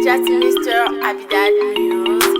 Just Mr. Abidal Music.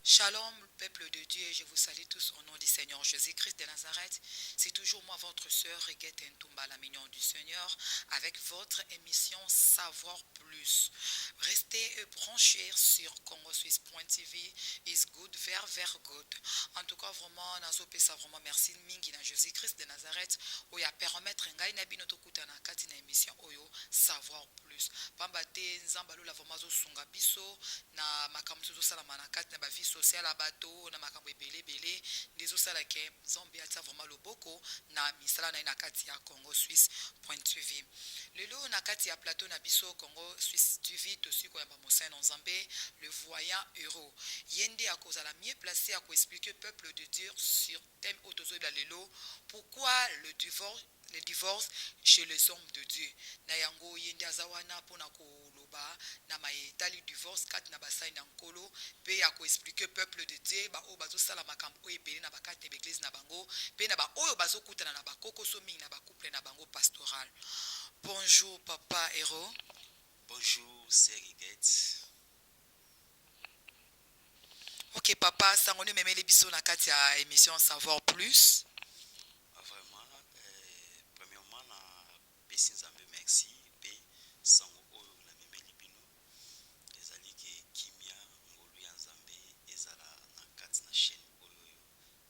Shalom, peuple de Dieu, je vous salue tous au nom du Seigneur Jésus-Christ de Nazareth. C'est toujours moi, votre sœur Reguette Ntumba, la mignon du Seigneur, avec votre émission Savoir Plus. Restez branchés sur CongoSuisse.tv. Is good, very good. En tout cas, vraiment, nazopesa vraiment merci mingi na Jésus-Christ de Nazareth. Oya permettre ngai na bino tokuta na kati na émission oyo Savoir Plus. Pamba te nzambalo la vraiment zo sunga biso na makambo tozosala na kati na bavi social ya bato na makambo ebele ndezosala ke nzambe atia vraiment loboko na misala na ye na kati ya Congo Suisse.tv. Lelo na kati ya plateau na biso Congo Suisse TV tosi koyamba mosai na nzambe le voyant euro yende akozala mieux placé à expliquer peuple de Dieu sur thème autozola lelo pourquoi le divorce chez les hommes de Dieu. Na yango yende azawana pona koloba na maetali divorce kat na basai na nkolo pe ya ko expliquer peuple de Dieu ba o bazo sala makambo o ebele na bakate na église na bango pe na ba oyo bazo kutana na bakoko somi na ba couple na bango pastoral. Bonjour papa Héros. Bonjour Seriguette. Ok papa, sangoni memele biso na kati ya émission Savoir Plus. Vraiment, premièrement, na pesi nzambe merci pe sango oyo na memeli bino ezali ke kimia ngolu ya nzambe ezala na kati na chaîne oyo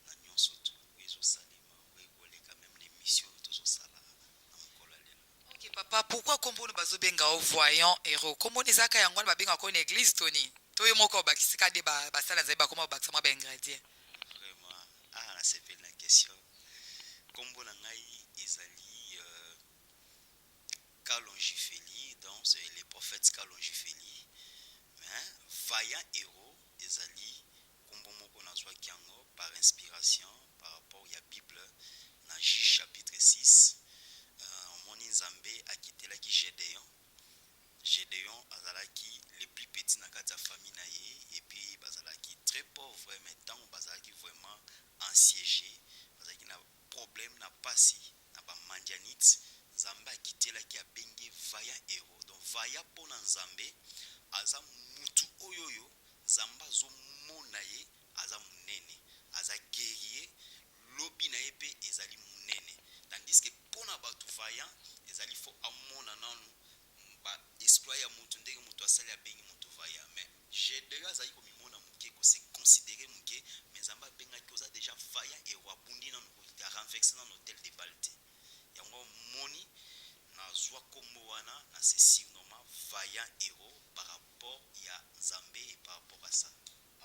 na nyonso tu ezo salima oyekoleka même l'émission tozosala na mokolo lelo. Ok papa, pourquoi kombono bazobenga o voyant héros? Kombono ezaka yango na babenga ko na église toni. Toyo moko bakisika de basala nzambe bakoma bakisa mwa ba ingrédients. Vraiment, na sepeli na question. Kombo na ngai ezali Kalonjifeli, donc c'est les prophètes Kalonjifeli. Mais vaillant héros ezali kombo moko nazwa kiango par inspiration par rapport à la Bible na Juge chapitre 6. Moni nzambe akitelaki Gédéon azalaki le plus petit na kati ya famille na ye et puis bazalaki très pauvre mais tant bazalaki vraiment assiégé bazalaki na problème na pasi na ba mandianite nzambe akitelaki abenge vaillant héros donc vaillant pona nzambe aza mutu oyoyo nzambe azomona ye aza munene aza guerrier lobi na ye pe ezali munene tandis que pona batu vaillant ezali fo amona nanu ba exploit ya mutu ndenge mutu asali abengi mutu vaillant mais Gédéon azali komimona muke ko se considérer muke mais nzambe abengaki oza déjà vaillant héros abundi nanu ko renverser dans l'hôtel de Balté yango moni na zwa kombo wana na se surnommant vaillant héros par rapport ya nzambe et par rapport à ça.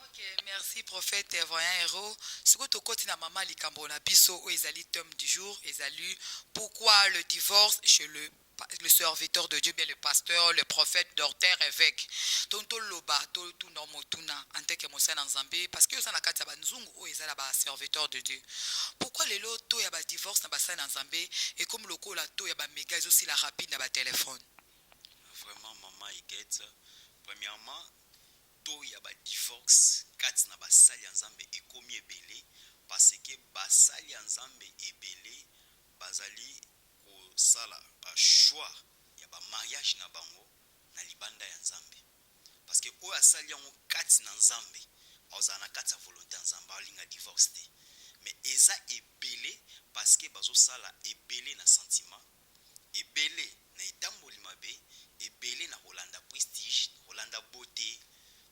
Ok, merci prophète voyant héros. Siko tokoti na mama likambo na biso o ezali thème du jour, ezali pourquoi le divorce chez le serviteur de Dieu, bien le pasteur, le prophète, docteur, évêque. Tonto loba, tout normo tuna, ante ke mosa na nzambe, parce que osana kati ya banzungu o ezala ba serviteur de Dieu. Pourquoi les loto ya ba divorce na basa na nzambe et comme le la to ya ba méga aussi la rapide na ba téléphone. Vraiment maman Iguette, premièrement to ya ba divorce kati na basali ya nzambe ekomi ebele parce que basali ya nzambe ebele bazali sala ba choix ya ba mariage na bango na libanda ya nzambe parce que oyo asali yango kati na nzambe aza na kati ya volonté ya nzambe alinga divorce te mais eza ebele parce que bazo sala ebele na sentiment ebele na etamboli mabe ebele na Rolanda prestige na Rolanda beauté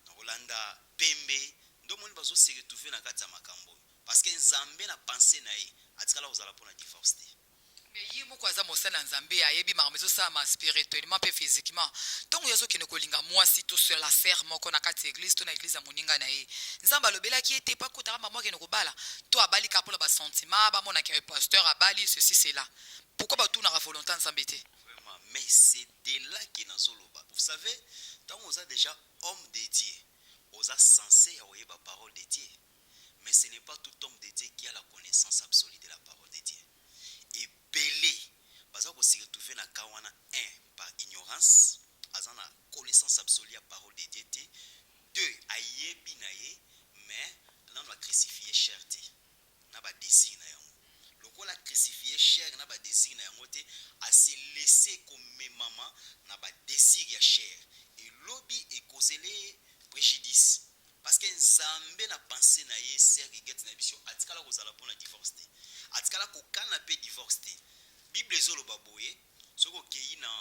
na Rolanda pembe ndo moni bazo se retrouver na kati ya makambo parce que nzambe na pensée na ye atikala kozala pona divorce te. Mais yi moko aza mosala nzambe ayebi makambo ezosala spirituellement pe physiquement ntongo yazokende kolinga mwasi to sur la serre moko na kati ya église to na église ya moninga na ye nzambe alobelaki ete pa kotaka mama akende kobala to abali ka mpona basentiment bamonaki pasteur abali ceci cela pourquoi batunaka volonté nzambe te. Vraiment, mais c'est de là que nazoloba vous savez ntango oza déjà homme de Dieu oza censé aoye ba parole de Dieu mais ce n'est pas tout homme de Dieu qui a la connaissance absolue de la parole de Dieu. Belé baza ko se retrouver na kawana 1 par ignorance aza na connaissance absolue à parole de Dieu. 2 ayebi na ye mais nano a crucifié cherté na ba désir na yango lokola crucifié chair na ba désir na yango te a se laisser comme maman na ba désir ya chair et lobby et causele préjudice parce que nzambe na pensée na ye ser get na biso atikala kozala pona divorce te atikala kokana pe divorce te Bible ezoloba boye soko kei na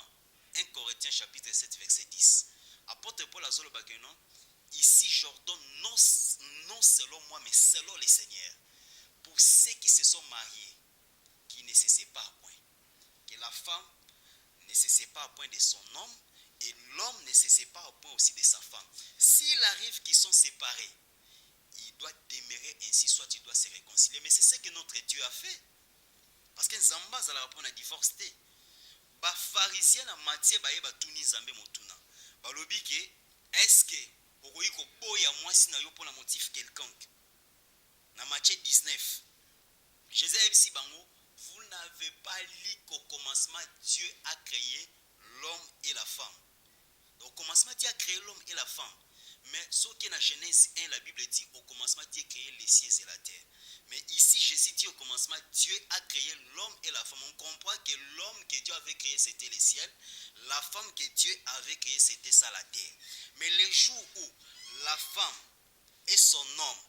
1 Corinthiens chapitre 7 verset 10 apôtre Paul azoloba que non ici j'ordonne non selon moi mais selon le Seigneur pour ceux qui se sont mariés qui ne se séparent point que la femme ne se sépare point de son homme et l'homme ne se sépare point aussi de sa femme. S'il arrive qu'ils sont séparés, il doit demeurer ainsi, soit il doit se réconcilier. Mais c'est ce que notre Dieu a fait. Parce que Nzamba zala répondre à divorce. Ba pharisien na Matthieu ba yeba tuni Nzambe motuna. Ba lobi ke est-ce que okoyi ko boya mwasi na yo pona motif quelconque. Na Matthieu 19. Jésus a dit bango, vous n'avez pas lu qu'au commencement Dieu a créé l'homme et la femme. Donc, au commencement, Dieu a créé l'homme et la femme. Mais ce qui est dans Genèse 1, la Bible dit au commencement, Dieu a créé les cieux et la terre. Mais ici, Jésus dit au commencement, Dieu a créé l'homme et la femme. On comprend que l'homme que Dieu avait créé, c'était les ciels. La femme que Dieu avait créée, c'était ça, la terre. Mais le jour où la femme et son homme,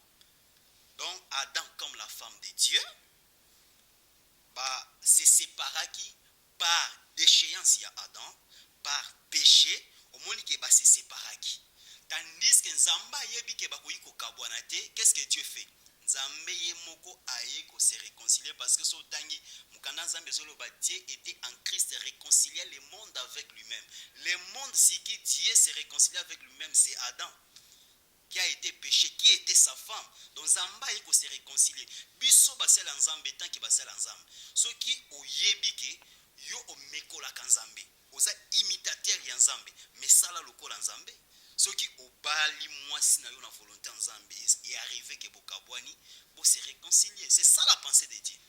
donc Adam comme la femme de Dieu, bah, se sépara qui par déchéance à Adam, par péché, au monde qui va se séparer qui. Tandis que Nzamba yebi ke bakoyi ko kabwanate, qu'est-ce que Dieu fait? Nzambe ye moko aye ko se réconcilier parce que so tangi mukanda Nzambe zolo ba Dieu était en Christ réconcilier le monde avec lui-même. Le monde si qui Dieu se réconcilier avec lui-même, c'est Adam qui a été péché, qui était sa femme. Donc Nzamba ye ko se réconcilier. Biso basel Nzambe tant ki basel Nzambe. So ki oyebi ke yo o mekola kanzambe. Oza imitateur ya Nzambe, mais sala lokola Nzambe. Ce qui obali moi si na yo na volonté en Zambie et arrivé que bokabwani pour se réconcilier. C'est ça la pensée de Dieu.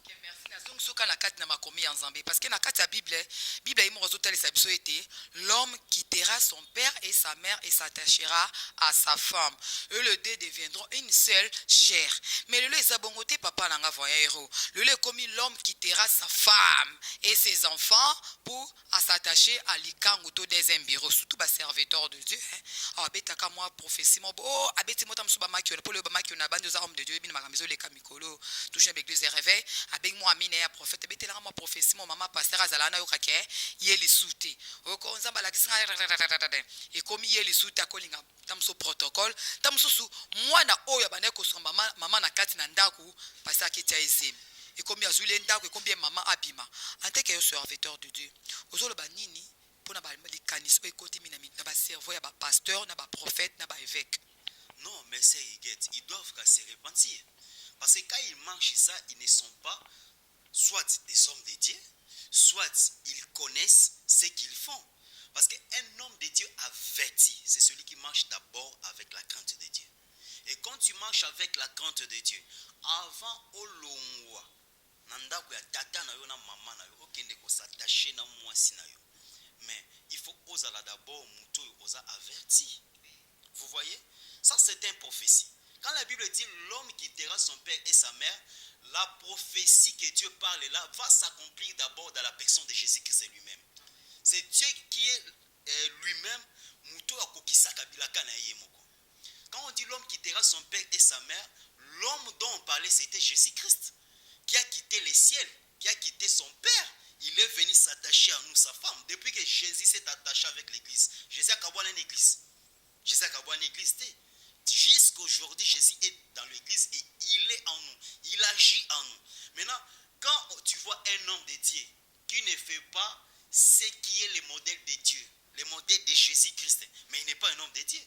Ok, merci. Donc soka na kati na makomi en Zambie parce que na kati la Bible imo rozotali sa biso ete l'homme quittera son père et sa mère et s'attachera à sa femme. Eux les deux deviendront une seule chair. Mais le les abongoté papa nanga voyero. Le les commis l'homme quittera sa femme et ses enfants pour s'attacher à l'ikango to des bureau surtout ba serviteur de Dieu. Ah betaka moi prophétie mo oh abeti motam suba makio pour le makio na bande za homme de Dieu bin makamizo le kamikolo toucher avec l'église réveil avec moi amine ya prophète betela moi prophétie mo maman pasteur azalana yo kake yeli souté oko nzamba la kisanga et comme yeli souté akolinga tamso protocole tamsusu mwana oyo bana ko somba mama na kati na ndaku pasteur ketia ezemi et combien azule ndako et combien maman abima en tant que serviteur de Dieu ozolo banini pour na ba likanis o ekoti minami na ba serveur ya ba pasteur na ba prophète na ba évêque. Non, mais c'est ils doivent se repentir. Parce que quand ils marchent ça, ils ne sont pas soit des hommes de Dieu, soit ils connaissent ce qu'ils font. Parce qu'un homme de Dieu averti, c'est celui qui marche d'abord avec la crainte de Dieu. Et quand tu marches avec la crainte de Dieu, avant olongwa, nandako ya tata na yo na mama na yo, okende ko s'attacher na mwasi na yo. Mais il faut oser d'abord muto osa averti. Vous voyez? Ça c'est une prophétie. Quand la Bible dit l'homme quittera son père et sa mère, la prophétie que Dieu parle là va s'accomplir d'abord dans la personne de Jésus-Christ lui-même. C'est Dieu qui est lui-même muto akokisaka bilaka na ye moko. Quand on dit l'homme quittera son père et sa mère, l'homme dont on parlait c'était Jésus-Christ qui a quitté les ciels, qui a quitté son père. Il est venu s'attacher à nous, sa femme. Depuis que Jésus s'est attaché avec l'église, Jésus a kaboué une église. Jésus a kaboué une église. Jusqu'aujourd'hui, Jésus est dans l'église et il est en nous. Il agit en nous. Maintenant, quand tu vois un homme de Dieu qui ne fait pas ce qui est le modèle de Dieu, le modèle de Jésus-Christ, mais il n'est pas un homme de Dieu.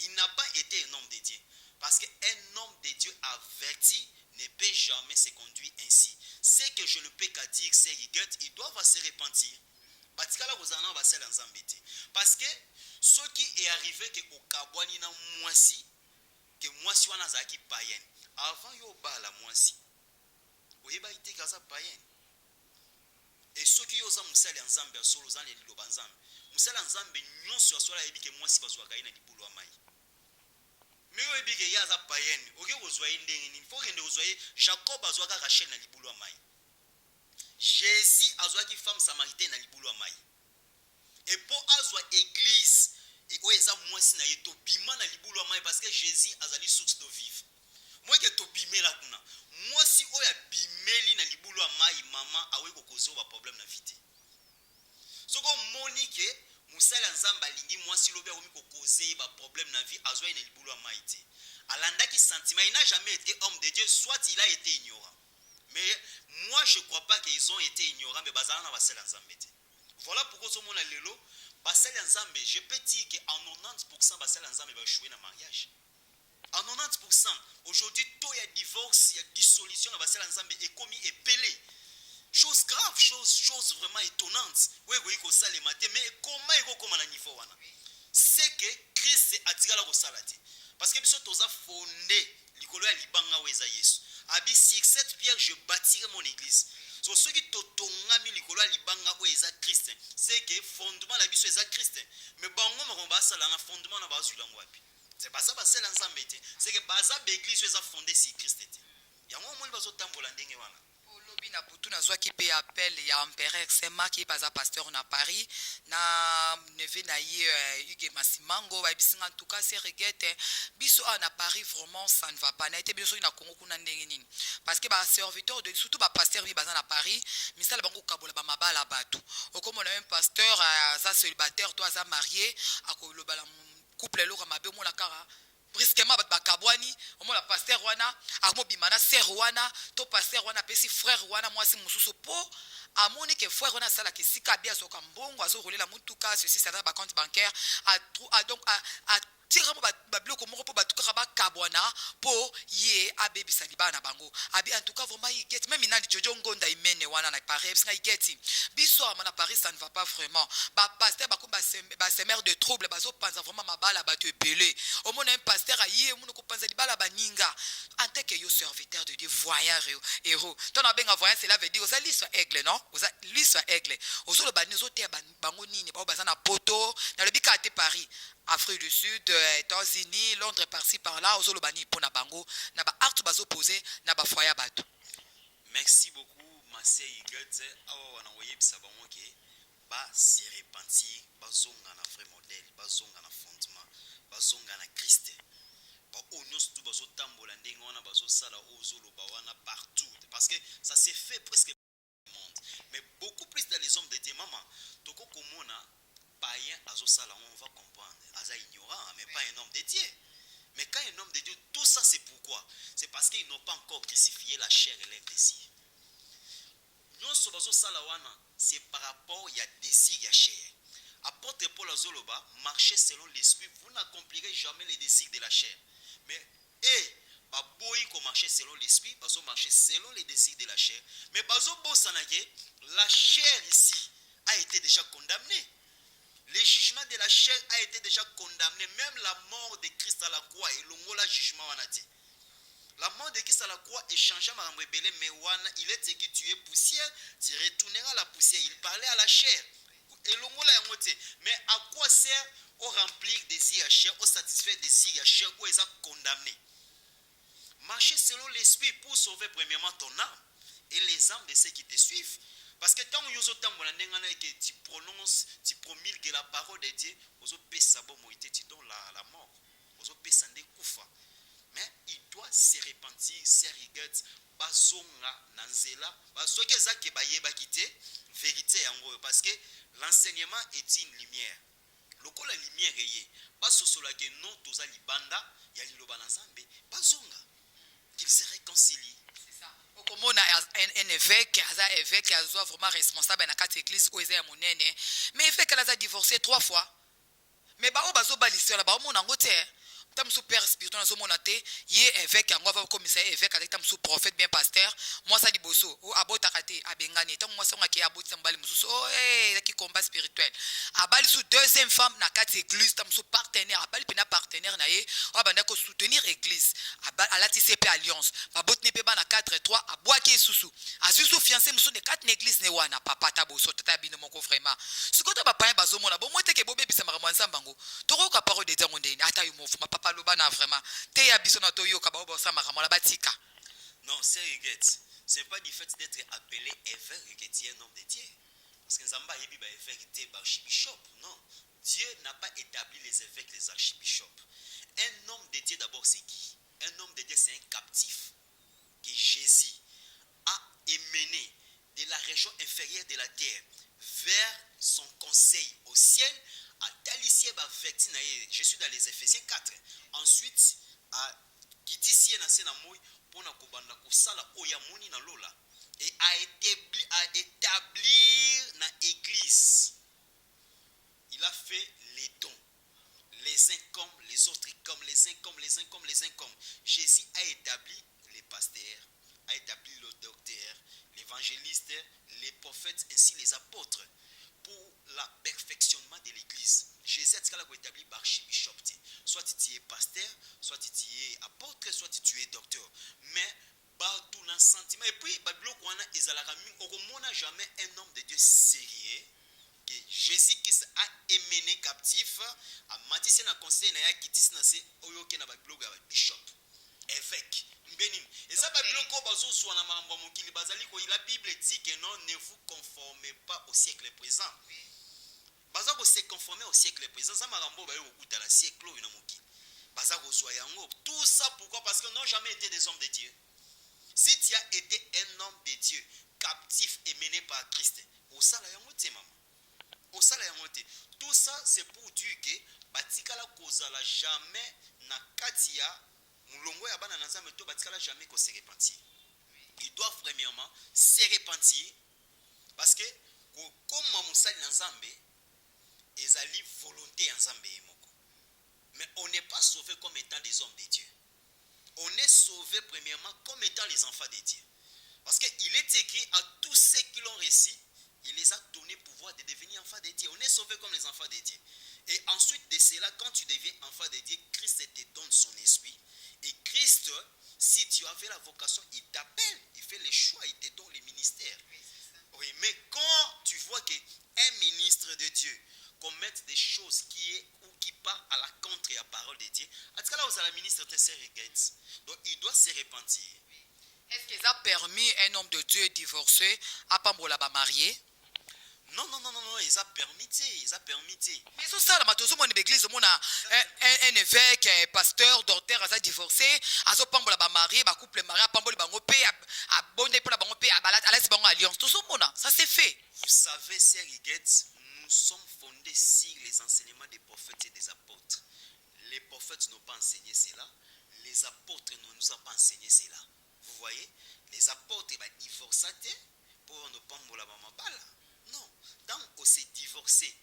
Il n'a pas été un homme de Dieu. Parce qu'un homme de Dieu averti ne peut jamais se conduire ainsi. Ce que je ne peux qu'à dire, c'est qu'ils doivent se repentir. Parce que ce qui est arrivé que au Kabwani na mwasi, que mwasi wana zaki païen, avant yo ba la mwasi, oyeba ite kaza païen. Et ceux qui osa musala nzambe solo zan le liloba nzambe, musala nzambe nyonso ya sola yebi ke mwasi bazwa kaina libulu wa mai. Mais oyebi ke yaza païen, oke ozwa ndenge nini, faut que ne ozwa Jacob azwa ka Rachel na libulu wa mai. Jésus azwaki femme samaritaine na libulu ya mai. Et pour azwa église et oyo eza mwasi na ye tobima na libulu ya mai parce que Jésus azali source d'eau vive. Moi ke tobimela kuna. Mwasi oyo abimeli na libulu ya mai mama awe kokozo ba problème na vie te. Soko moni ke musala nzamba alingi mwasi lobi akomi kokoze ba problème na vie azwa na libulu ya mai te. Alandaki sentiment, il n'a jamais été homme de Dieu, soit il a été ignorant. Mais moi je crois pas qu'ils ont été ignorants, mais bazala na basala nzambe te. Voilà pourquoi ce monde lelo basala nzambe, je peux dire que en 90% basala nzambe va échouer dans mariage. En 90%, aujourd'hui tout y a divorce, il y a dissolution dans basala nzambe et commis et pelé. Chose grave, chose vraiment étonnante. Oui, ko sale maté, mais comment il comment na niveau wana? C'est que Christ a tiré la salati. Parce que biso toza fondé likolo ya libanga weza Yesu. Abi sur cette pierre je bâtirai mon église. So ceux qui totongami likolo ya libanga weza Christ, c'est que fondement la biso eza Christ. Mais bango makomba sala na fondement na bazu lango api. C'est pas ça ba sel ensemble té. C'est que baza l'église weza fondé sur Christ té. Yango mo bazo tambola ndenge wana. Na butu na zwaki pe appel ya empereur Sema qui baza pasteur na Paris na neve na ye Hugues Masimango ba bisinga en tout cas c'est regrette biso na Paris vraiment ça ne va pas na été biso na Congo kuna ndenge nini parce que ba serviteur de surtout ba pasteur bi baza na Paris misala bango kabola ba mabala batu okomona même pasteur za célibataire toi za marié akoloba la couple lo mabe mo la kara brusquement bakabwani omo la pasteur wana akomo bimana sœur wana to pasteur wana pesi frère wana mwasi mususu po amoni que frère wana sala ke sika bia soka mbongo azo rouler la mutuka ceci ça ba compte bancaire a donc a tiramo ba bloko moko po batuka ba kabwana po ye abebi saliba na bango abi en tout cas vraiment il get même inandi jojo ngonda imene wana na Paris parce qu'il get biso na Paris ça ne va pas vraiment ba pasteur ba semer de trouble bazo panza vraiment mabala ba te belé au moins un pasteur aye muno ko panza libala baninga en tant que yo serviteur de Dieu voyant héros ton abenga voyant cela veut dire oza liste aigle non oza liste aigle ozolo banizo te bango nini ba bazana poto na le bika te Paris Afrique du Sud, États-Unis, Londres par-ci par-là, aux Olobani pour na bango, na ba art bazo posé, na ba foya batu. Merci beaucoup, Marseille Eagles. Awa wana oyebisa bango ke ba se repentir, bazonga na vrai modèle, bazonga na fondement, bazonga na Christ. Ba onyos tout bazo tambola ndenge wana bazo sala ozoloba wana partout parce que ça s'est fait presque dans le monde. Mais beaucoup plus dans les hommes de Dieu, maman, toko komona païen azosala, on va comprendre. Aza ignorant, mais pas un homme de Dieu. Mais quand un homme de Dieu, tout ça c'est pourquoi? C'est parce qu'ils n'ont pas encore crucifié la chair et les désirs. Nyonso bazosala wana, c'est par rapport à désir ya chair. Apôtre Paul azoloba, marchez selon l'esprit, vous n'accomplirez jamais les désirs de la chair. Mais baboyi ko marcher selon l'esprit, bazo marcher selon les désirs de la chair. Mais bazo bosanage, la chair ici a été déjà condamnée. Le jugement de la chair a été déjà condamné. Même la mort de Christ à la croix et l'ongola jugement wanati. La mort de Christ à la croix échangeant ma rebelle, mais wana, il est écrit tu es poussière, tu retourneras à la poussière. Il parlait à la chair. Et l'ongola yangote. Mais à quoi sert au remplir des désirs à chair, au satisfaire des désirs à chair, où ils ont condamné? Marcher selon l'esprit pour sauver premièrement ton âme et les âmes de ceux qui te suivent. Parce que tant que tu prononces, tu promulgues la parole de Dieu, tu donnes la mort. Mais il doit se repentir, se regarder, bazonga nanzela, basoke zake bayeba kite vérité yango parce que l'enseignement est une lumière. Lokola lumière yé, basosola ke non toza libanda ya liloba na Nzambe, bazonga qu'il se réconcilie. Comme on a un évêque, un évêque qui soit vraiment responsable dans quatre églises où il y a mon aîné, mais évêque elle a divorcé 3 fois. Mais bah au bazo balissé là, bah au mon angoté. Tam sous père spirituel zo monate, yé évêque yango va commissaire évêque avec tam sous prophète bien pasteur, moi ça di bosso, ou abota kate abengani, tam moi ça on a qui aboti sambali mususu, oh qui combat spirituel. Abali sous deuxième femme na quatre églises, tam sous partenaire, abali pena partenaire na ye, ou abanda ko soutenir église, ala TCP alliance, abot ne pe ba na 4-3, aboaki susu. Asusu fiancé musu de 4 églises ne wana papa ta bosso tata bino moko vraiment. Ce que ba pa bazo mona, bon moi te ke bobe bisa makamwa nsambango. Toro ka parole de Dieu mondeni, ata yo mofu papa lobana vraiment te ya biso na toyo ka ba oba sa makamwa la batika. Non, Non, c'est Huguette. Ce n'est pas du fait d'être appelé évêque que tu es un homme de Dieu. Parce que Nzamba Yebi ba évêque était archibishop. Non. Dieu n'a pas établi les évêques, les archibishops. Un homme de Dieu d'abord c'est qui? Un homme de Dieu c'est un captif que Jésus a émené de la région inférieure de la terre vers son conseil au ciel. Je suis dans les Éphésiens 4. Ensuite, à Kitisi na moi pour na kobanda kosala oyamoni na lola et à établir na église. Il a fait les dons. Les uns comme les autres comme les uns comme les uns comme les uns comme. Jésus a établi les pasteurs, a établi le docteur, l'évangéliste, les prophètes ainsi les apôtres pour le perfectionnement de l'église. Jésus a établi archibishop. Soit tu es pasteur, soit tu es apôtre, soit tu es docteur. Mais tout dans sentiment et puis on n'a jamais un homme de Dieu sérieux que Jésus qui a émené captif a matissé na conseil na ya kitisi na se oyoke na blog ya bishop évêque mbenim et ça ba blog ko bazo so na mambo mokili bazali ko la Bible dit que non, ne vous conformez pas au siècle présent. Baza ko se conformer au siècle présent ça marambo ba yo kuta la siècle na mokili baza ko so yango tout ça pourquoi? Parce que n'ont jamais été des hommes de Dieu. Si tu as été un homme de Dieu captif et mené par Christ au sala yango te maman. Tout ça c'est pour dire que batikala kozala jamais na katia mulongo ya bana nzambe to batikala jamais ko se repentir. Il doit premièrement se repentir parce que comme musali nzambe ezali volonté nzambe moko. Mais on n'est pas sauvé comme étant des hommes de Dieu. On est sauvé premièrement comme étant les enfants de Dieu. Parce qu'il est écrit à tous ceux qui l'ont reçu, il les a donné pouvoir de devenir enfants de Dieu. On est sauvé comme les enfants de Dieu. Et ensuite de cela, quand tu deviens enfant de Dieu, Christ te donne son esprit. Et Christ, si tu avais la vocation, il t'appelle, il fait les choix, il te donne les ministères. Oui, mais quand tu vois qu'un ministre de Dieu commette des choses qui partent à la contre la parole de Dieu, en tout cas là où la ministre te se regrette. Donc il doit se repentir. Est-ce qu'il a permis un homme de Dieu divorcé à Pambola marié? Non, ils ont permis. Mais c'est ça, l'église, un évêque, un pasteur, docteur, a divorcé, a pambola marié, a couple marié, a pambola bangopé, a bonné pour la bangopé, a balat, a laissé bango alliance. Tout ça, ça c'est fait. Vous savez, Sir Higuette, nous sommes fondés sur les enseignements des prophètes et des apôtres. Les prophètes n'ont pas enseigné cela, les apôtres ne nous ont pas enseigné cela. Vous voyez, les apôtres, ils divorcent pour ne pas mourir la bala. Non, tant on s'est divorcé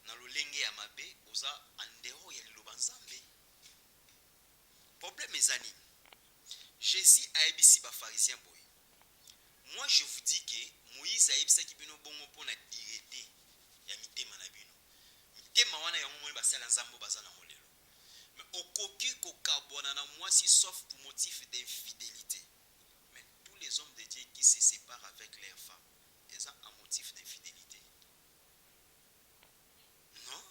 dans le lenge ya mabe, oza andero ya liloba nzambe. Problème mes amis. Jésus a ebisi ba pharisien boy. Moi je vous dis que Moïse a ebisa ki bino bongo pona direte ya mitema na bino. Mitema wana ya ngomoni basala nzambo bazana molelo. Mais okoki ko kabona na moi si sauf pour motif d'infidélité. Mais tous les hommes de Dieu qui se séparent avec leurs femmes, ils ont un motif d'infidélité. Non?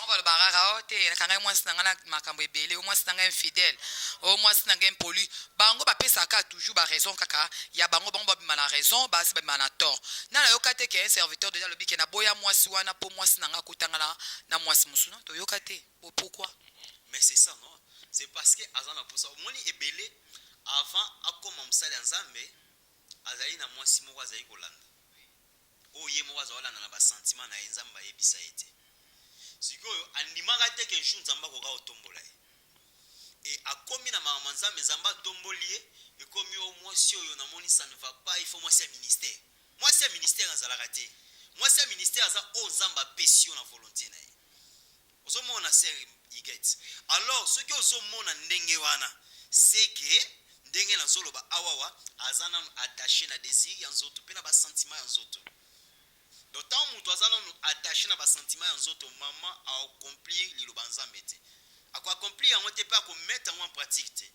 Bon, le barara, quand même, moi, c'est un macambo belé, au moins, c'est un infidèle, au moins, c'est un impoli. Bango, bah, ça a toujours raison, kaka. Il y a bango, bango, bah, raison, bah, c'est bah, tort. N'a yokate qu'un serviteur de dialogue qui n'a boya moi, si wana, pour moi, c'est un akutangala, na moi, c'est moussuna, to yokate. Pourquoi? Mais c'est ça, non? C'est parce que, azana pour ça, au moins, il est belé, avant, à comment m'sali ensemble, azali na moi, si moi, azali kolanda. Oh, yé, moi, azala na ba sentiment na enzamba yebisa ete. Sikoyo andimaka te ke nshunza nzamba koka otombola ye. Et akomi na mama nzambe nzamba tomboli et komi o mwasi oyo namoni ça ne va pas, il faut moi c'est ministère. Moi c'est ministère azalaka te. Moi c'est ministère aza o nzamba pesio na volonté na ye. Ozomona c'est Higuette. Alors ce que ozomona ndenge wana c'est que ndenge na zoloba awawa azana attaché na désir ya nzoto pe na ba sentiment ya nzoto. D'autant que nous sommes attachés à nos sentiments, maman a accompli l'Ilobanzambe. A accompli, on ne peut pas mettre en pratique.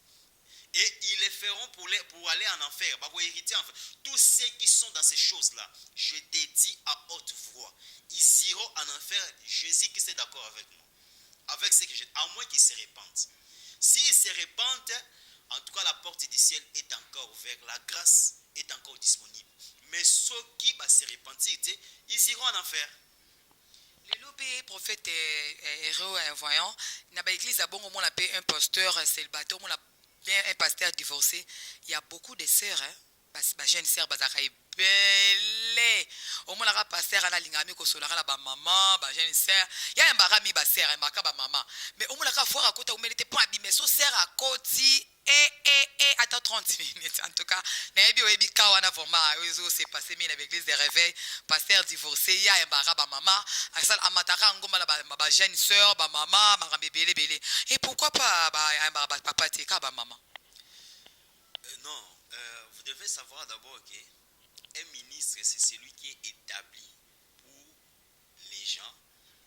Et ils les feront pour aller en enfer, pour hériter en enfer. Tous ceux qui sont dans ces choses-là, je te dis à haute voix, ils iront en enfer. Jésus qui est d'accord avec moi. Avec ce que j'ai, à moins qu'ils se répandent. S'ils se répandent, En tout cas, la porte du ciel est encore ouverte. La grâce est encore disponible. Mais ceux qui vont se repentir, ils iront en enfer. Les lobés, prophètes et héros et voyants, il y a l'église à bon moment appelé un pasteur célibataire, on a bien un pasteur divorcé. Il y a beaucoup de sœurs, hein. Bah jeune sœur bazakaï belle. Au moins la pasteur ana lingami ko solara la ba maman, ba jeune sœur. Il y a un barami ba sœur, un baka ba maman. Mais au moins la fois à côté où mérite pas abîmer so sœur à côté. Attends 30 minutes. En tout cas, Naebi Oebi Kawana Voma, Ozo s'est passé mine avec l'église des réveils, pasteur divorcé, il y a un bara, ba maman, Asal Amatara, Ngoma, ba jeune sœur, ba maman, Marambe Bele Bele. Et pourquoi pas un bara, papa Teka, ba maman? Non, vous devez savoir d'abord qu'un ministre, c'est celui qui est établi pour les gens,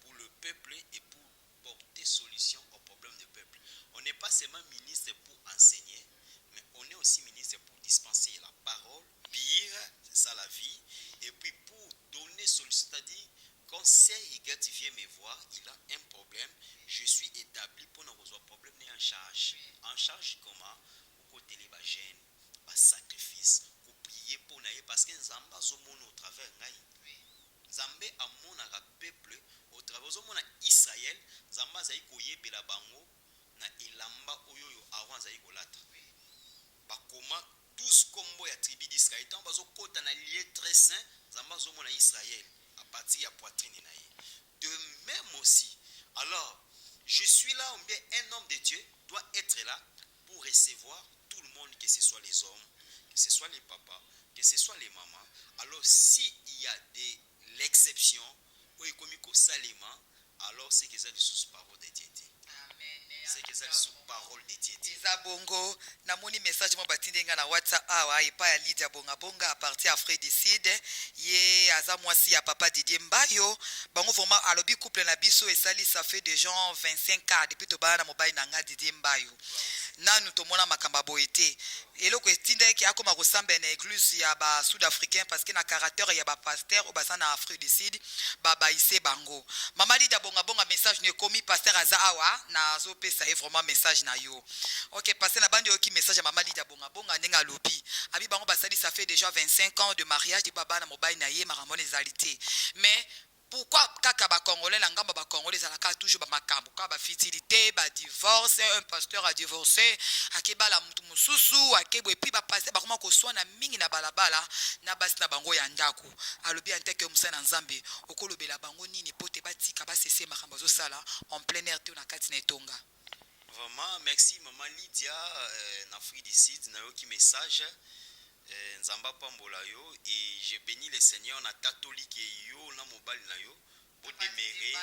pour le peuple et pour porter solution aux problèmes du peuple. On n'est pas seulement ministre pour enseigner, mais on est aussi ministre pour dispenser la parole, pire, c'est ça la vie, et puis pour donner solution, c'est-à-dire quand Seigneur vient me voir, il a un problème, je suis établi pour ne résoudre problème ni en charge. En charge comment? Au côté les gênes, par sacrifice, pour prier pour naïe parce que Zamba zomono au travers naïe. Zambé a mon peuple au travers de Israël, Zamba zaï koye pela bango na ilamba oyoyo avant zaï kolata. Bakoma 12 combos ya tribu d'Israël, tant bazo kota na lieu très saint, Zamba zomo na Israël à partir de poitrine naïe. De même aussi, alors je suis là, bien un homme de Dieu doit être là pour recevoir tout le monde, que ce soit les hommes, que ce soit les papas, que ce soit les mamans. Alors s'il y a de l'exception, ou il commis qu'au salement, alors c'est que ça sous parole de Dieu. C'est que ça sous parole de Dieu. Bongo, na moni message mo batindenga na WhatsApp awa epa ya Lydia Bonga Bonga à partir Afrique du Sud. Ye aza mwasi ya papa Didier Mbayo. Bango vraiment alobi couple na biso et sali ça fait des gens 25 ans depuis to bana mobile na nga Didier Mbayo. Nanu tomona makamba boete. Eloko etinda ki akoma kosamba na église ya ba sud-africain parce que na caractère ya ba pasteur au basana na Afrique du Sud ba baïse bango. Mama Lydia Bonga Bonga message ne komi pasteur aza awa na zo pesa e vraiment message na yo. Ok, passé na bande yoki message à Maman Lydia Bonga Bonga nenga lobi. Abi bango basali ça fait déjà 25 ans de mariage de baba na mobile na ye maramon ezalité. Mais pourquoi kaka ba congolais la ngamba ba congolais za la toujours ba makambo ka ba fertilité ba divorce un pasteur a divorcé akeba la mutu mususu akebo et puis ba passer ba comment ko swana mingi na balabala na basi na bango ya ndako alobi anteke musana nzambe okolobela bango nini pote batika ba cesser makambo zo sala en plein air te na kati na etonga. Vraiment, merci Maman Lydia, Afrique du Sud, qui message. Nzamba Pambola yo, et je bénis le Seigneur, na catholique yo, na mobile na yo, bo demeurer,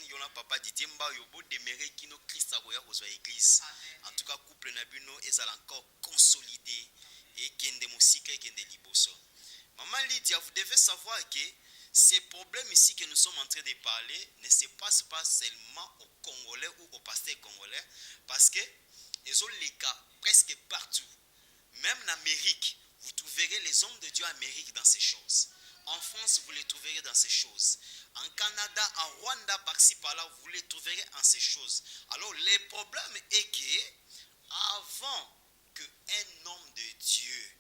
yo na papa Didier Mbayo, bo demeurer qui no Christ a reçu église. En tout cas, couple na bino est encore consolidé et kende musika et kende liboso. Maman Lydia, vous devez savoir que ces problèmes ici que nous sommes en train de parler ne se passent pas seulement aux Congolais ou aux pasteurs congolais, parce que ils ont les cas presque partout. Même en Amérique, vous trouverez les hommes de Dieu en Amérique dans ces choses. En France, vous les trouverez dans ces choses. En Canada, en Rwanda, par-ci, par-là, vous les trouverez en ces choses. Alors, le problème est que, avant qu'un homme de Dieu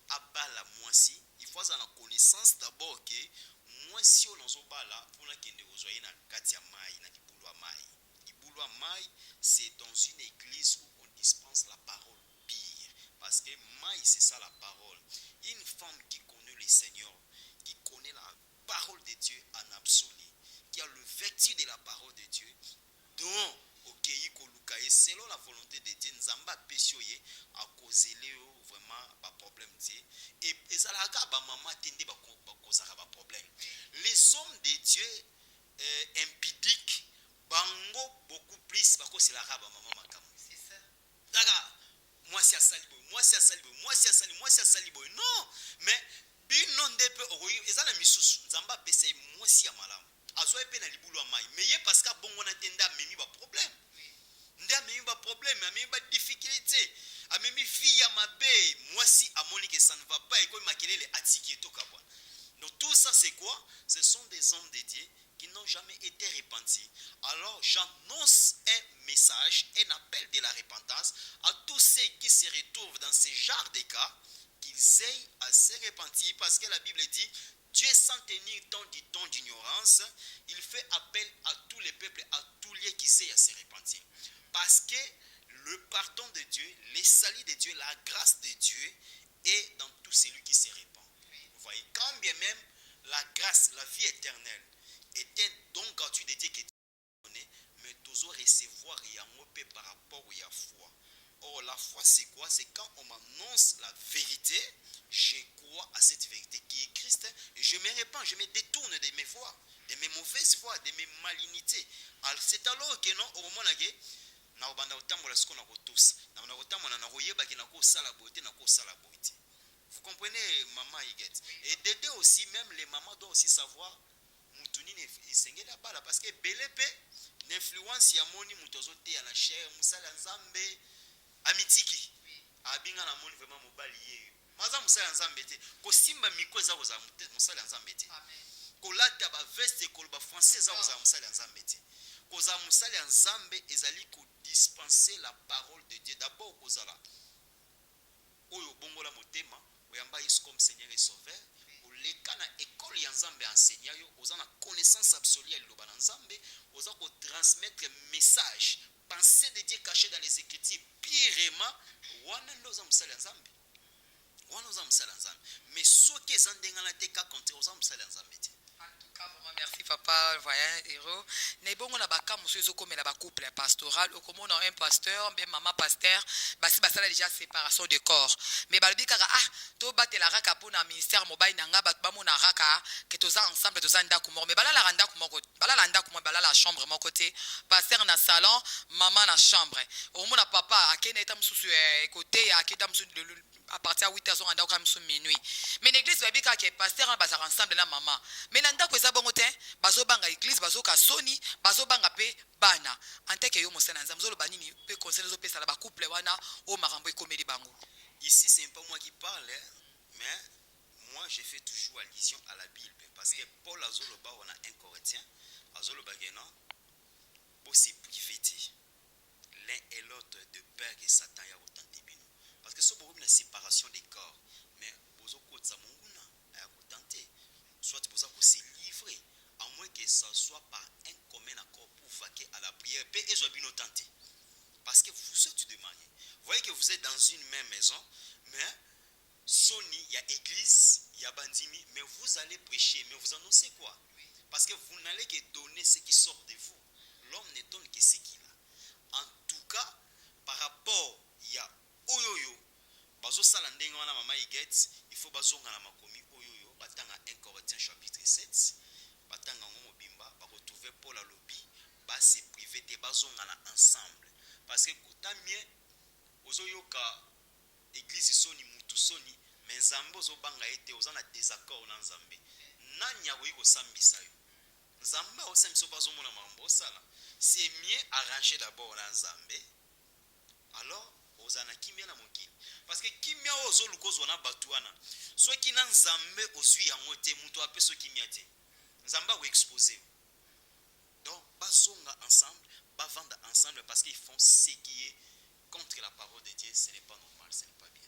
abat la moissi, il faut avoir la connaissance d'abord que moissi on en bala pour la kende ozoye na katia mai na kibulwa mai. Kibulwa mai, c'est dans une église où on dispense la parole pire. Parce que mai, c'est ça la parole. Une femme qui connaît le Seigneur, qui connaît la parole de Dieu en absolu, qui a le vertu de la parole de Dieu, dont selon la volonté de Dieu, Nzamba Pessioye a causé vraiment un problème. Et ça a maman tendé à problème. Les hommes de Dieu impudiques, bango beaucoup plus parce que c'est la rabat maman makam. C'est ça. Daga, moi c'est à salibo, moi c'est à salibo, moi c'est à salibo, moi c'est à salibo. Non, mais non de peu oroyo, et ça la misusu. Nzamba Pessioye moi c'est à malam. Azoe pe na libulu amai. Mais yé parce que bongo na tenda memi ba problème. Nda memi ba problème, memi ba difficulté. A memi vie ya mabe, moi si amoni que ça ne va pas et comme makelele atiki to kabwa. Donc tout ça, c'est quoi? Ce sont des hommes de Dieu qui n'ont jamais été repentis. Alors, j'annonce un message, un appel de la repentance à tous ceux qui se retrouvent dans ce genre de cas, qu'ils aient à se repentir, parce que la Bible dit, Dieu, sans tenir compte du temps d'ignorance, il fait appel à tous les peuples, à tous les qui aient à se repentir. Parce que le pardon de Dieu, le salut de Dieu, la grâce de Dieu est dans tout celui qui se répand. Vous voyez, quand bien même la grâce, la vie éternelle est un don gratuit de Dieu qui est donné, mais toujours recevoir et par rapport à la foi. Or, la foi, c'est quoi? C'est quand on m'annonce la vérité, je crois à cette vérité qui est Christ, et je me répands, je me détourne de mes voies, de mes mauvaises voies, de mes malignités. Alors, c'est alors que non, au moment où vous comprenez, maman Higuet? Et Dédé aussi, même les mamans doivent aussi savoir parce que BLP, l'influence yamoni mutozote ya la chair, musala nzambe, amitiki. Abinga na moni vraiment mobali ye. Maza musala nzambe te. Ko simba miko za koza musala nzambe te. Amen. Ko lata ba veste ko ba français za koza musala nzambe te. Koza musala nzambe ezali ko dispenser la parole de Dieu. D'abord kozala oyo bongola motema, oyamba Yesu comme Seigneur et Sauveur. Les kana école ya nzambe enseignant yo oza na connaissance absolue ya liloba na nzambe, oza ko transmettre message, pensée de Dieu cachée dans les écritures pirement, wana ndo oza musala nzambe. Wana oza musala nzambe. Mais soki eza ndengana te ka contre oza musala nzambe te. Merci papa, voyant héros. Nebongo na baka musuzo comme na ba couple pastoral, au comme on a un pasteur, bien maman pasteur, basi basala déjà séparation de corps. Mais balobi kaka to batela raka pona ministère mobile nanga bat ba mona raka que toza ensemble toza ndako moko. Mais balala randa ko moko, balala ndako moko, balala chambre mon côté, pasteur na salon, maman na chambre. Au mona papa akena eta mususu côté aketa mususu à partir de 8h on a quand même minuit. Mais l'église va dire que pasteur on va ensemble na maman. Mais nanda ko za bongo te, bazo banga église, bazo ka soni, bazo banga pe bana. Anteke yo mosana nzamzo lo banini pe conseil zo pesa la ba couple wana o marambo e comédie bango. Ici c'est pas moi qui parle, mais moi je fais toujours allusion à la Bible parce que Paul azoloba on a un Corinthien, azoloba gena pour se priver l'un et l'autre de peur que Satan ya autant bino. Parce que ce problème la séparation des corps, mais bozo kotsa munguna ya kotante. Soit pour ça qu'on se livrer, à moins que ça soit par un commun accord pour vaquer à la prière, et soit bien tenté. Parce que vous êtes demandé. Vous voyez que vous êtes dans une même maison, mais Sony, il y a église, il y a bandimi, mais vous allez prêcher, mais vous annoncez quoi? Parce que vous n'allez que donner ce qui sort de vous. L'homme ne donne que ce qu'il a. En tout cas, par rapport, il y a Oyoyo, Bazo Salandeng, Mama Iget, il faut Bazonga la Makomi Oyoyo, Batanga 1 Corinthiens chapitre 7, Batanga Mobimba, va retrouver Paul à lobby, bas se privé de Bazonga ensemble. Parce que Kotamie, Ozoyoka, église Soni, Moutou Soni, mais Zambo Zobanga était aux en désaccord dans Zambé. Nanya Wiko Sambisayo. Zamba au Samso Bazomona Mambo Sala. C'est mieux arrangé d'abord dans Zambé. Alors, ozana kimia na mokili parce que kimia ozo lukozo na batuana so kina nzambe osui ya mote muto ape so kimia te nzamba ou exposer donc basonga ensemble bavanda ensemble parce qu'ils font ce qui est contre la parole de Dieu. Ce n'est pas normal, ce n'est pas bien.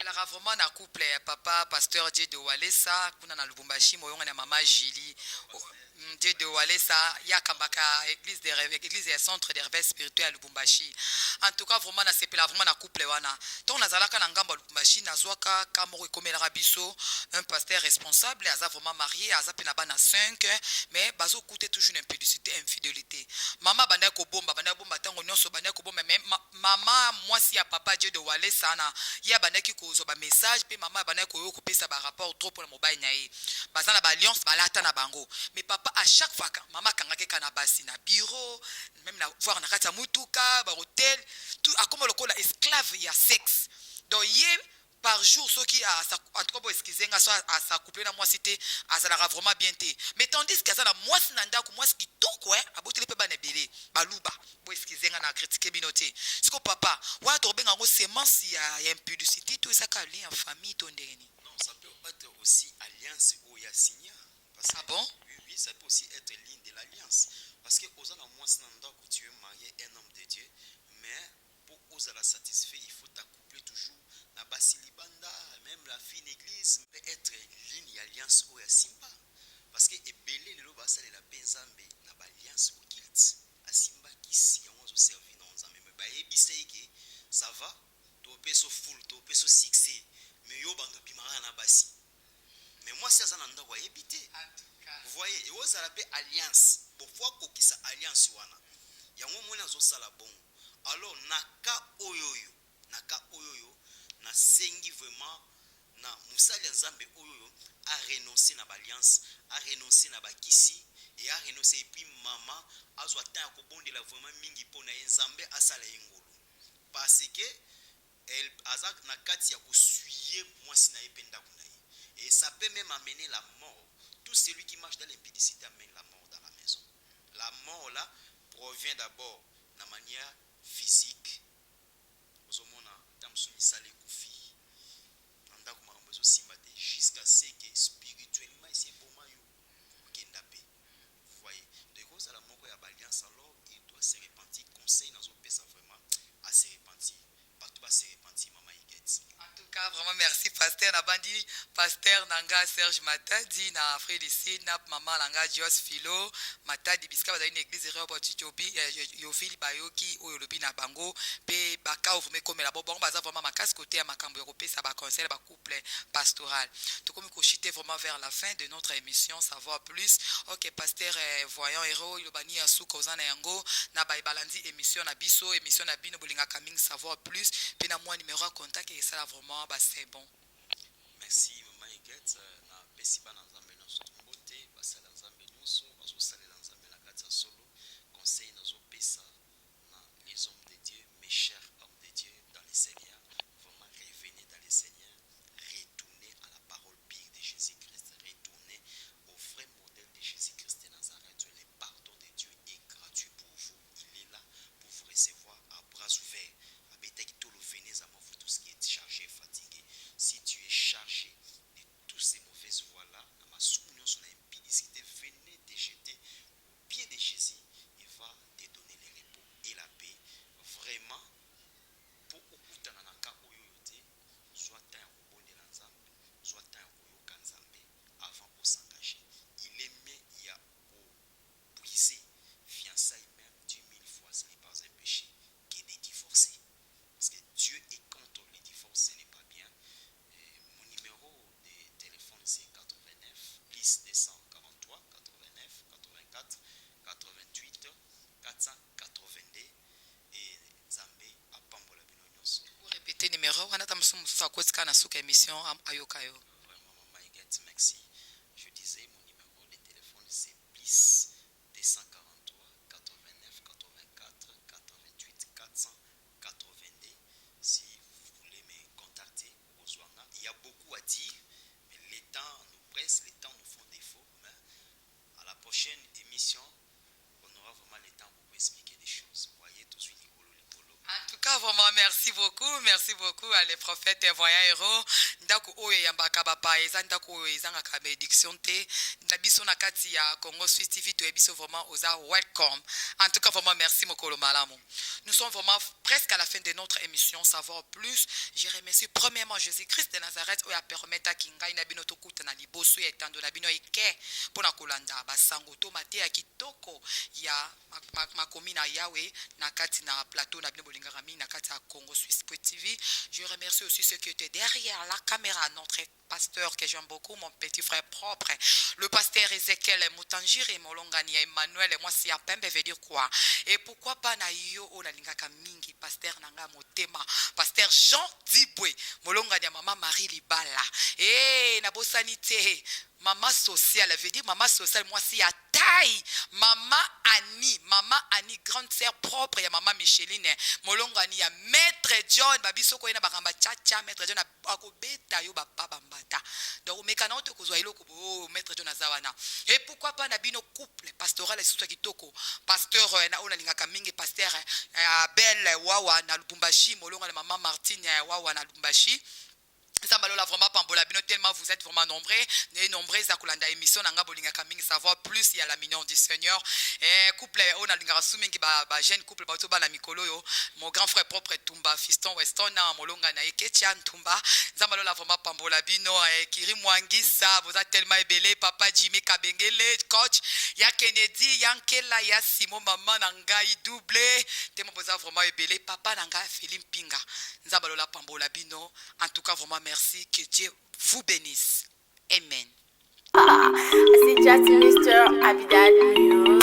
La vraiment na couple papa pasteur Dieu de Walesa kuna na Lubumbashi moyonga na mama Julie Dieu de Walesa ya kambaka église de centre de réveil spirituel à Lubumbashi. En tout cas vraiment na sepela vraiment na couple wana donc nazalaka na ngambo Lubumbashi nazwaka kamoro ekomela biso un pasteur responsable aza vraiment marié aza pe na bana 5 mais bazo coûter toujours une impudicité infidélité mama banda ko bomba tango nyonso banda ko bomba mais mama moi si ya papa Dieu de Walesa na ya banda ki ko zo ba message pe mama banda ko yo ko pesa ba rapport trop pour le mobile nae bazana ba alliance balata na bango mais papa à chaque fois maman kangake kana basi na bureau même na voir na kata mutuka ba hôtel tout a comme le kola esclave ya sexe donc yé par jour ceux qui a en tout cas excusez nga soit à sa couple na moi cité à ça la vraiment bien té mais tandis que ça na moi sinanda ko moi ce qui tout quoi aboteli pe ba na belé baluba bo excusez nga na critiquer binoté ce que papa wa to benga ngo semence ya impudicité tout ça ka lien en famille to ndeni non ça peut être aussi alliance ou signé. Ah bon? Oui, ça peut aussi être ligne de l'alliance. Parce que aux moi, que tu es marié un homme de Dieu, mais pour oser la satisfaire, il faut t'accoupler toujours. Na basilibanda, même la fille d'église peut être ligne d'alliance ou simba. Parce que ebele le basa de la benzambe na alliance au guilt. A simba qui si on se servir dans nzambe. Mais ba ebiseke, ça va? To peso full, to peso succès. Mais yo bando bimara na basi. Mais moi si azana ndako ebité. Vous voyez, et aux arabes alliance. Pourquoi kokisa alliance wana? Yango mona zo sala bon. Alors naka oyoyo na sengi vraiment na musali nzambe oyoyo a renoncer na alliance, a renoncer na bakisi et a renoncer et puis maman azwa temps ko bondela vraiment mingi pona nzambe asala ngolo parce que elle azak na kati ya ko suyer mwasi na ependa kunaye et ça peut même amener la mort. Tout celui qui marche dans l'impudicité amène la mort dans la maison. La mort là provient d'abord de manière physique. Jusqu'à ce que spirituellement c'est pour moi vous voyez de cause à la mort et à l'alliance alors il doit se repentir conseil dans un ça vraiment à se repentir partout à se repentir maman Iguette. En tout cas, vraiment merci pasteur Nabandi, pasteur Nanga Serge Matadi na Afrique du Sud na maman Nanga Jos Philo Matadi biska ba une église Robert Tchobi Yofili Bayoki Oyolobi na bango pe baka ovume comme la bongo baza vraiment makas côté ya makambo européen ça ba conseil ba couple pastoral. Tout comme ko chiter vraiment vers la fin de notre émission savoir plus. OK pasteur voyant héros ilobani asu kozana yango na ba balandi émission na biso émission na bino bolinga coming savoir plus pe na moi numéro à contact et ça vraiment bah c'est bon. Merci maman Iguette na pesi bana nzambe na sotombote basala nzambe nyonso bazosalela nzambe na kati ya solo conseil nazo pesa na les hommes de Dieu mes chers hommes de Dieu dans le Seigneur vraiment revenez dans le Seigneur retournez à la parole pure de Jésus-Christ retournez au vrai modèle de Jésus-Christ de Nazareth le pardon de Dieu est gratuit pour vous il est là pour vous recevoir à bras ouverts venez à moi vous tous qui êtes chargés et fatigués si tu es chargé de toutes ces mauvaises voies-là venez te jeter au pied de Jésus il va te donner le repos et la paix vraiment pour okutana na ka oyoyote soit temps ya kobondela nzambe soit temps ya koyoka nzambe avant de s'engager il est mieux ya briser fiançailles même 10 000 fois ce n'est pas un péché que de divorcer. Parce que Dieu est contre les divorces, ce n'est pas bien. Mon numéro de téléphone c'est 89 plus 243 89 84 88 482 et Zambé à Pambola Binonyos. Pour répéter numéro, on a tamsumu sa koska na suka émission ayokayo. Vraiment maman Iguette, merci. Je disais mon numéro de téléphone c'est plus 243 89 84 88 482. Si vous voulez me contacter, il y a beaucoup à dire, mais les temps nous pressent, les temps nous font défaut. Mais à la prochaine émission, on aura vraiment le temps pour vous expliquer des choses. Vous voyez, tout de suite, en tout cas, vraiment, merci beaucoup à les prophètes et voyants héros. Ndako oye yambaka bapa eza ndako oye ezanga ka bénédiction te. Nabiso na kati ya Congo Suisse TV to ebiso vraiment oza welcome. En tout cas, vraiment merci mokolo malamu. Nous sommes vraiment presque à la fin de notre émission savoir plus. Je remercie premièrement Jésus-Christ de Nazareth oya permettre kingai na bino tokuta na liboso ya tando na bino eke pona kolanda basango to mate ya kitoko ya makomi na yawe na kati na plateau na bino bolingarami na kati ya Congo Suisse TV. Je remercie aussi ceux qui étaient derrière la caméra, notre pasteur que j'aime beaucoup, mon petit frère propre, le pasteur Ezekiel Moutanjiri et Molongani Emmanuel, et moi si Apembe veut dire quoi? Et pourquoi pas na yo o la lingaka mingi, pasteur Nanga Motema, pasteur Jean Dibwe, Molongani maman Marie Libala, et na bosanité, maman sociale, veut dire maman sociale, moi si à taille, maman Annie, grande sœur propre, ya maman Micheline, Molongani ya maître John, babisoko ina bakamba chacha, maître John akobeta yo bapa bambata. Donc mekana oto kozwa iloko bo maître John azawana. Et pourquoi pas na bino couple pastoral esutwa kitoko, pasteur na ona lingaka mingi pasteur Abel Wawa na Lubumbashi, Molongani maman Martine Wawa na Lubumbashi. Zambalola vraiment pambola bino tellement vous êtes vraiment nombreux. Nombreux à Kolanda émission nanga bolinga kaming savoir plus il y a la mignon du Seigneur. Et couple on a linga sumi ki ba jeune couple ba to ba na mikolo yo. Mon grand frère propre Tumba Fiston Weston na molonga na Eketia Tumba. Nzambalo la vraiment pambola bino Kiri Mwangisa vous êtes tellement ébélé papa Jimmy Kabengele coach ya Kennedy Yankela ya Simon maman nangai doublé. Tellement vous êtes vraiment ébélé papa nanga Philippe Pinga. Nzambalo la pambola bino. En tout cas vraiment merci que Dieu vous bénisse. Amen. C'est just Mr. Abidal Music.